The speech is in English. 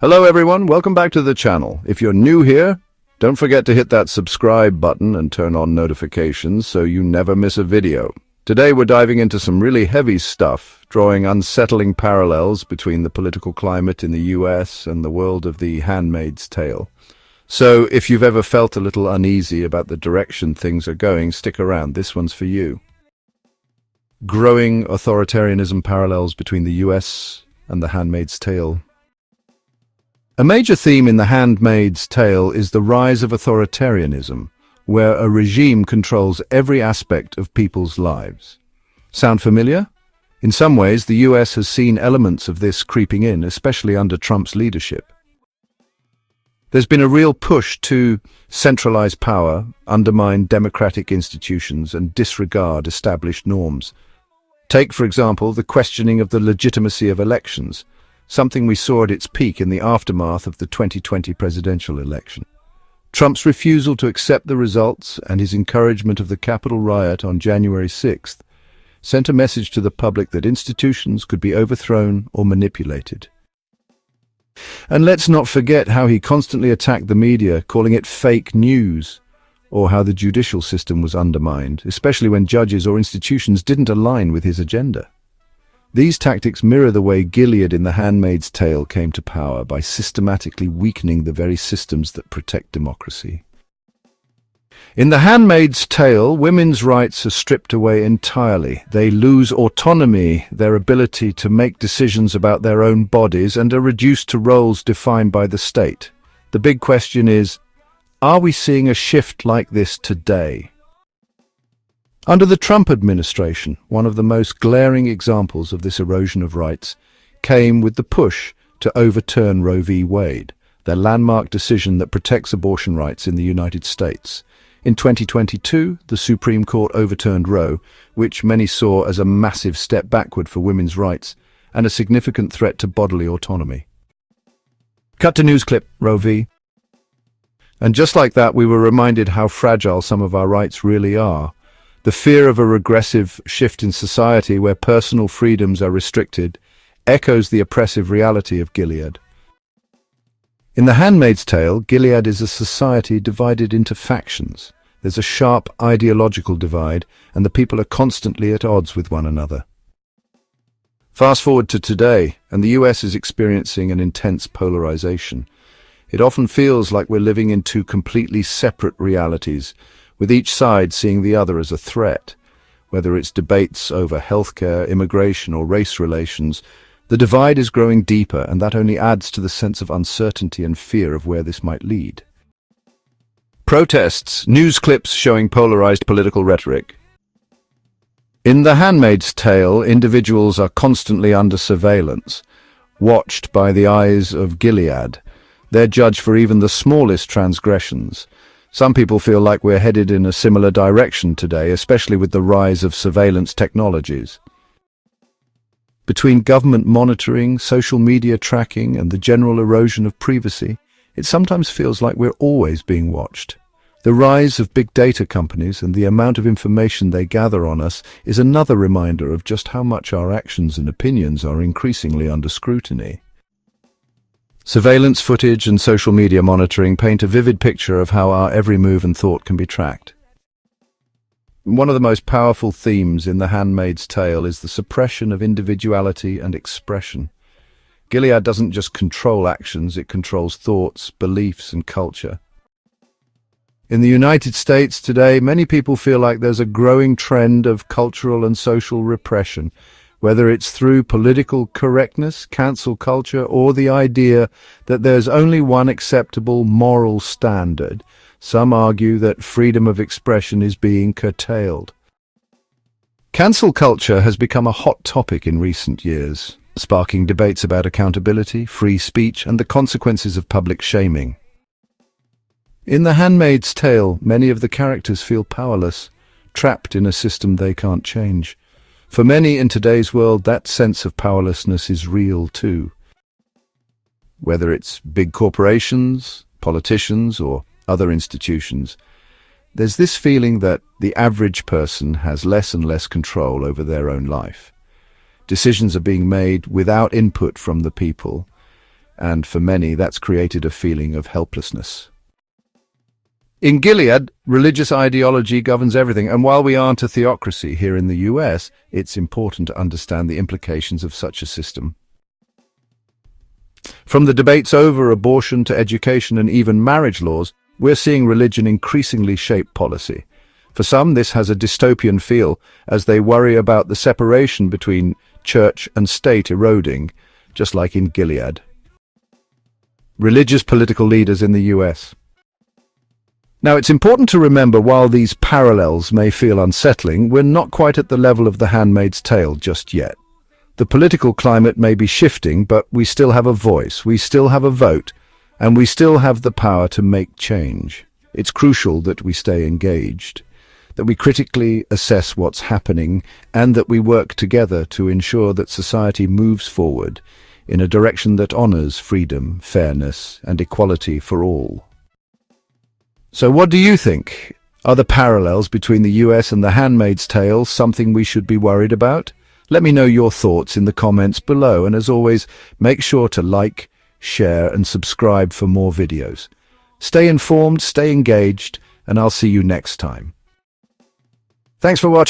Hello everyone, welcome back to the channel. If you're new here, don't forget to hit that subscribe button and turn on notifications so you never miss a video. Today we're diving into some really heavy stuff, drawing unsettling parallels between the political climate in the US and the world of the Handmaid's Tale. So if you've ever felt a little uneasy about the direction things are going, stick around, this one's for you. Growing authoritarianism parallels between the US and the Handmaid's Tale. A major theme in The Handmaid's Tale is the rise of authoritarianism, where a regime controls every aspect of people's lives. Sound familiar? In some ways, the US has seen elements of this creeping in, especially under Trump's leadership. There's been a real push to centralize power, undermine democratic institutions, and disregard established norms. Take, for example, the questioning of the legitimacy of elections, something we saw at its peak in the aftermath of the 2020 presidential election. Trump's refusal to accept the results and his encouragement of the Capitol riot on January 6th sent a message to the public that institutions could be overthrown or manipulated. And let's not forget how he constantly attacked the media, calling it fake news, or how the judicial system was undermined, especially when judges or institutions didn't align with his agenda. These tactics mirror the way Gilead in The Handmaid's Tale came to power by systematically weakening the very systems that protect democracy. In The Handmaid's Tale, women's rights are stripped away entirely. They lose autonomy, their ability to make decisions about their own bodies, and are reduced to roles defined by the state. The big question is, are we seeing a shift like this today? Under the Trump administration, one of the most glaring examples of this erosion of rights came with the push to overturn Roe v. Wade, the landmark decision that protects abortion rights in the United States. In 2022, the Supreme Court overturned Roe, which many saw as a massive step backward for women's rights and a significant threat to bodily autonomy. Cut to news clip, Roe v. And just like that, we were reminded how fragile some of our rights really are. The fear of a regressive shift in society where personal freedoms are restricted echoes the oppressive reality of Gilead. In The Handmaid's Tale, Gilead is a society divided into factions. There's a sharp ideological divide, and the people are constantly at odds with one another. Fast forward to today, and the US is experiencing an intense polarization. It often feels like we're living in two completely separate realities, with each side seeing the other as a threat. Whether it's debates over healthcare, immigration, or race relations, the divide is growing deeper, and that only adds to the sense of uncertainty and fear of where this might lead. Protests, news clips showing polarized political rhetoric. In The Handmaid's Tale, individuals are constantly under surveillance, watched by the eyes of Gilead. They're judged for even the smallest transgressions. Some people feel like we're headed in a similar direction today, especially with the rise of surveillance technologies. Between government monitoring, social media tracking, and the general erosion of privacy, it sometimes feels like we're always being watched. The rise of big data companies and the amount of information they gather on us is another reminder of just how much our actions and opinions are increasingly under scrutiny. Surveillance footage and social media monitoring paint a vivid picture of how our every move and thought can be tracked. One of the most powerful themes in The Handmaid's Tale is the suppression of individuality and expression. Gilead doesn't just control actions, it controls thoughts, beliefs, and culture. In the United States today, many people feel like there's a growing trend of cultural and social repression, whether it's through political correctness, cancel culture, or the idea that there's only one acceptable moral standard. Some argue that freedom of expression is being curtailed. Cancel culture has become a hot topic in recent years, sparking debates about accountability, free speech, and the consequences of public shaming. In The Handmaid's Tale, many of the characters feel powerless, trapped in a system they can't change. For many in today's world, that sense of powerlessness is real too. Whether it's big corporations, politicians, or other institutions, there's this feeling that the average person has less and less control over their own life. Decisions are being made without input from the people, and for many that's created a feeling of helplessness. In Gilead, religious ideology governs everything, and while we aren't a theocracy here in the US, it's important to understand the implications of such a system. From the debates over abortion to education and even marriage laws, we're seeing religion increasingly shape policy. For some, this has a dystopian feel, as they worry about the separation between church and state eroding, just like in Gilead. Religious political leaders in the US. Now, it's important to remember, while these parallels may feel unsettling, we're not quite at the level of The Handmaid's Tale just yet. The political climate may be shifting, but we still have a voice, we still have a vote, and we still have the power to make change. It's crucial that we stay engaged, that we critically assess what's happening, and that we work together to ensure that society moves forward in a direction that honors freedom, fairness, and equality for all. So what do you think? Are the parallels between the US and The Handmaid's Tale something we should be worried about? Let me know your thoughts in the comments below, and as always, make sure to like, share, and subscribe for more videos. Stay informed, stay engaged, and I'll see you next time. Thanks for watching.